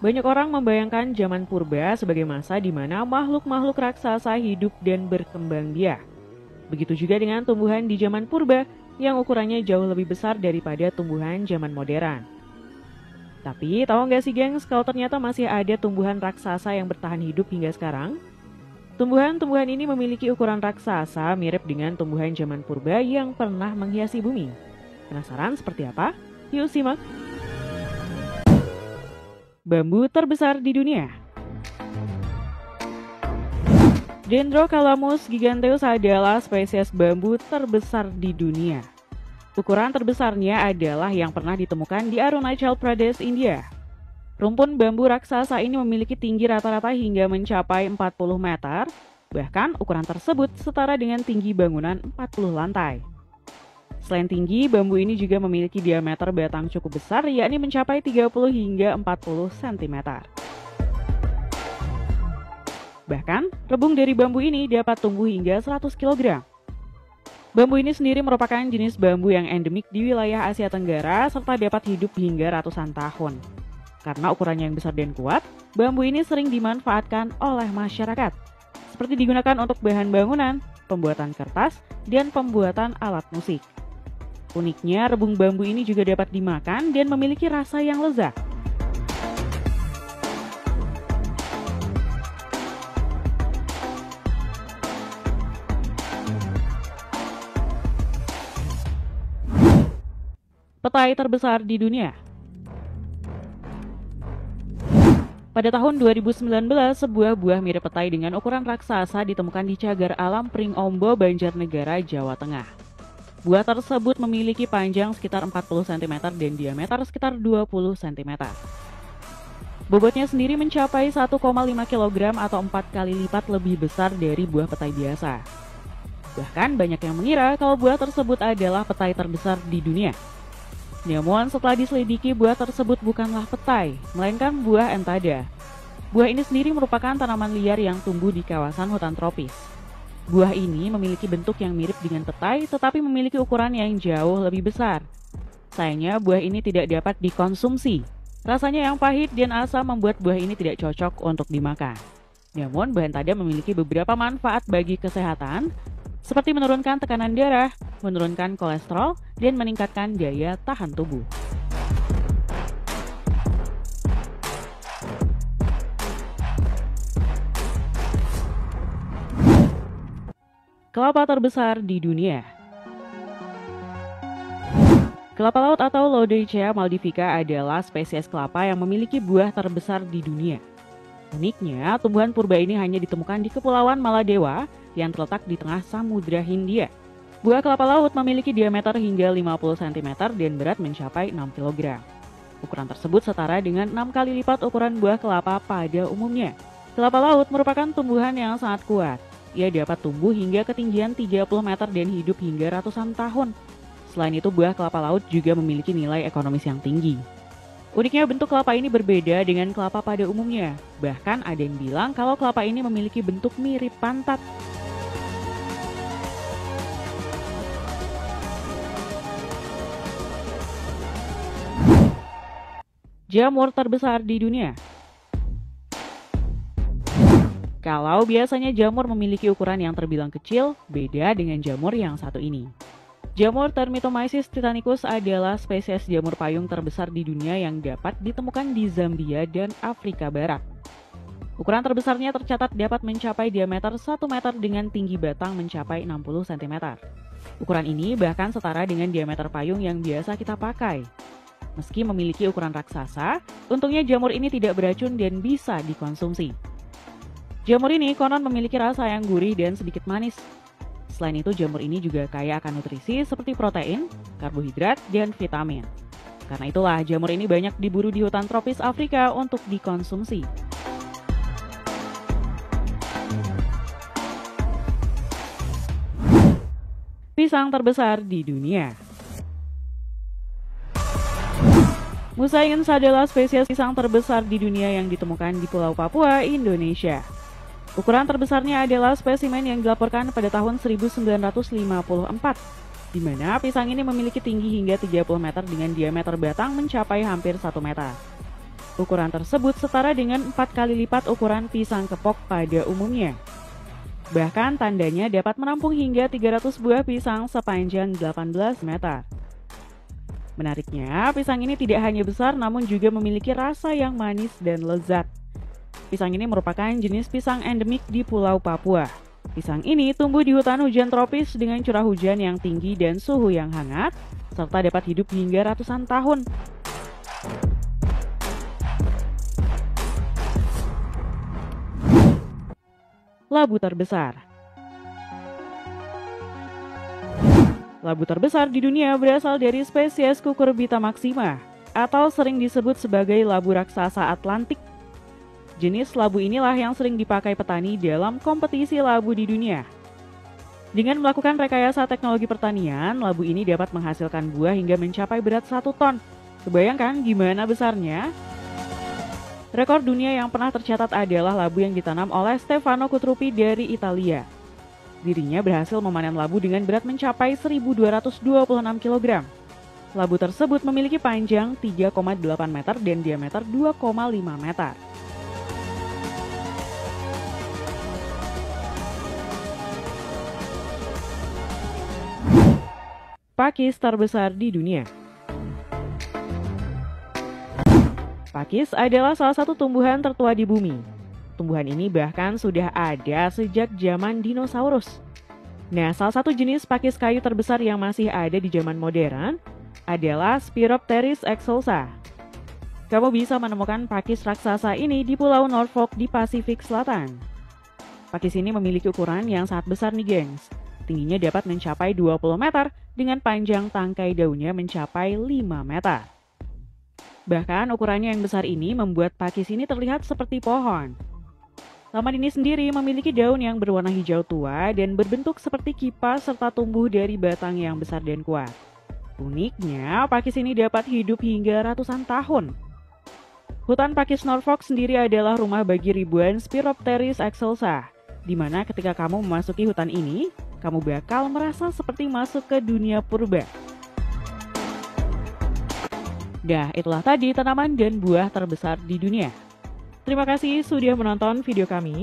Banyak orang membayangkan zaman purba sebagai masa di mana makhluk-makhluk raksasa hidup dan berkembang biak. Begitu juga dengan tumbuhan di zaman purba yang ukurannya jauh lebih besar daripada tumbuhan zaman modern. Tapi tahu nggak sih gengs, kalau ternyata masih ada tumbuhan raksasa yang bertahan hidup hingga sekarang? Tumbuhan-tumbuhan ini memiliki ukuran raksasa mirip dengan tumbuhan zaman purba yang pernah menghiasi bumi. Penasaran seperti apa? Yuk simak! Bambu terbesar di dunia. Dendrocalamus giganteus adalah spesies bambu terbesar di dunia. Ukuran terbesarnya adalah yang pernah ditemukan di Arunachal Pradesh, India. Rumpun bambu raksasa ini memiliki tinggi rata-rata hingga mencapai 40 meter, bahkan ukuran tersebut setara dengan tinggi bangunan 40 lantai. Selain tinggi, bambu ini juga memiliki diameter batang cukup besar, yakni mencapai 30 hingga 40 cm. Bahkan, rebung dari bambu ini dapat tumbuh hingga 100 kg. Bambu ini sendiri merupakan jenis bambu yang endemik di wilayah Asia Tenggara serta dapat hidup hingga ratusan tahun. Karena ukurannya yang besar dan kuat, bambu ini sering dimanfaatkan oleh masyarakat, seperti digunakan untuk bahan bangunan, pembuatan kertas, dan pembuatan alat musik. Uniknya, rebung bambu ini juga dapat dimakan dan memiliki rasa yang lezat. Petai terbesar di dunia. Pada tahun 2019, sebuah buah mirip petai dengan ukuran raksasa ditemukan di cagar alam Pringombo, Banjarnegara, Jawa Tengah. Buah tersebut memiliki panjang sekitar 40 cm dan diameter sekitar 20 cm. Bobotnya sendiri mencapai 1,5 kg atau 4 kali lipat lebih besar dari buah petai biasa. Bahkan banyak yang mengira kalau buah tersebut adalah petai terbesar di dunia. Namun setelah diselidiki, buah tersebut bukanlah petai, melainkan buah entada. Buah ini sendiri merupakan tanaman liar yang tumbuh di kawasan hutan tropis. Buah ini memiliki bentuk yang mirip dengan petai, tetapi memiliki ukuran yang jauh lebih besar. Sayangnya buah ini tidak dapat dikonsumsi. Rasanya yang pahit dan asam membuat buah ini tidak cocok untuk dimakan. Namun buah entada memiliki beberapa manfaat bagi kesehatan, seperti menurunkan tekanan darah, menurunkan kolesterol, dan meningkatkan daya tahan tubuh. Kelapa terbesar di dunia. Kelapa laut atau Lodoicea maldivica adalah spesies kelapa yang memiliki buah terbesar di dunia. Uniknya, tumbuhan purba ini hanya ditemukan di Kepulauan Maladewa yang terletak di tengah Samudra Hindia. Buah kelapa laut memiliki diameter hingga 50 cm dan berat mencapai 6 kg. Ukuran tersebut setara dengan 6 kali lipat ukuran buah kelapa pada umumnya. Kelapa laut merupakan tumbuhan yang sangat kuat. Ia dapat tumbuh hingga ketinggian 30 meter dan hidup hingga ratusan tahun. Selain itu, buah kelapa laut juga memiliki nilai ekonomis yang tinggi. Uniknya, bentuk kelapa ini berbeda dengan kelapa pada umumnya. Bahkan ada yang bilang kalau kelapa ini memiliki bentuk mirip pantat. Jamur terbesar di dunia. Kalau biasanya jamur memiliki ukuran yang terbilang kecil, beda dengan jamur yang satu ini. Jamur Termitomyces titanicus adalah spesies jamur payung terbesar di dunia yang dapat ditemukan di Zambia dan Afrika Barat. Ukuran terbesarnya tercatat dapat mencapai diameter 1 meter dengan tinggi batang mencapai 60 cm. Ukuran ini bahkan setara dengan diameter payung yang biasa kita pakai. Meski memiliki ukuran raksasa, untungnya jamur ini tidak beracun dan bisa dikonsumsi. Jamur ini konon memiliki rasa yang gurih dan sedikit manis. Selain itu, jamur ini juga kaya akan nutrisi seperti protein, karbohidrat, dan vitamin. Karena itulah jamur ini banyak diburu di hutan tropis Afrika untuk dikonsumsi. Pisang terbesar di dunia. Musaingens adalah spesies pisang terbesar di dunia yang ditemukan di Pulau Papua, Indonesia. Ukuran terbesarnya adalah spesimen yang dilaporkan pada tahun 1954, di mana pisang ini memiliki tinggi hingga 30 meter dengan diameter batang mencapai hampir 1 meter. Ukuran tersebut setara dengan 4 kali lipat ukuran pisang kepok pada umumnya. Bahkan tandanya dapat menampung hingga 300 buah pisang sepanjang 18 meter. Menariknya, pisang ini tidak hanya besar namun juga memiliki rasa yang manis dan lezat. Pisang ini merupakan jenis pisang endemik di Pulau Papua. Pisang ini tumbuh di hutan hujan tropis dengan curah hujan yang tinggi dan suhu yang hangat, serta dapat hidup hingga ratusan tahun. Labu terbesar. Labu terbesar di dunia berasal dari spesies Cucurbita maxima, atau sering disebut sebagai labu raksasa Atlantik. Jenis labu inilah yang sering dipakai petani dalam kompetisi labu di dunia. Dengan melakukan rekayasa teknologi pertanian, labu ini dapat menghasilkan buah hingga mencapai berat 1 ton. Kebayangkan gimana besarnya? Rekor dunia yang pernah tercatat adalah labu yang ditanam oleh Stefano Cutruppi dari Italia. Dirinya berhasil memanen labu dengan berat mencapai 1.226 kg. Labu tersebut memiliki panjang 3,8 meter dan diameter 2,5 meter. Pakis terbesar di dunia. Pakis adalah salah satu tumbuhan tertua di bumi. Tumbuhan ini bahkan sudah ada sejak zaman dinosaurus. Nah, salah satu jenis pakis kayu terbesar yang masih ada di zaman modern adalah Spiropteris excelsa. Kamu bisa menemukan pakis raksasa ini di Pulau Norfolk di Pasifik Selatan. Pakis ini memiliki ukuran yang sangat besar nih, gengs. Tingginya dapat mencapai 20 meter dengan panjang tangkai daunnya mencapai 5 meter. Bahkan ukurannya yang besar ini membuat pakis ini terlihat seperti pohon. Taman ini sendiri memiliki daun yang berwarna hijau tua dan berbentuk seperti kipas serta tumbuh dari batang yang besar dan kuat. Uniknya, pakis ini dapat hidup hingga ratusan tahun. Hutan pakis Norfolk sendiri adalah rumah bagi ribuan Spiropteris excelsa, di mana ketika kamu memasuki hutan ini, kamu bakal merasa seperti masuk ke dunia purba. Nah, itulah tadi tanaman dan buah terbesar di dunia. Terima kasih sudah menonton video kami.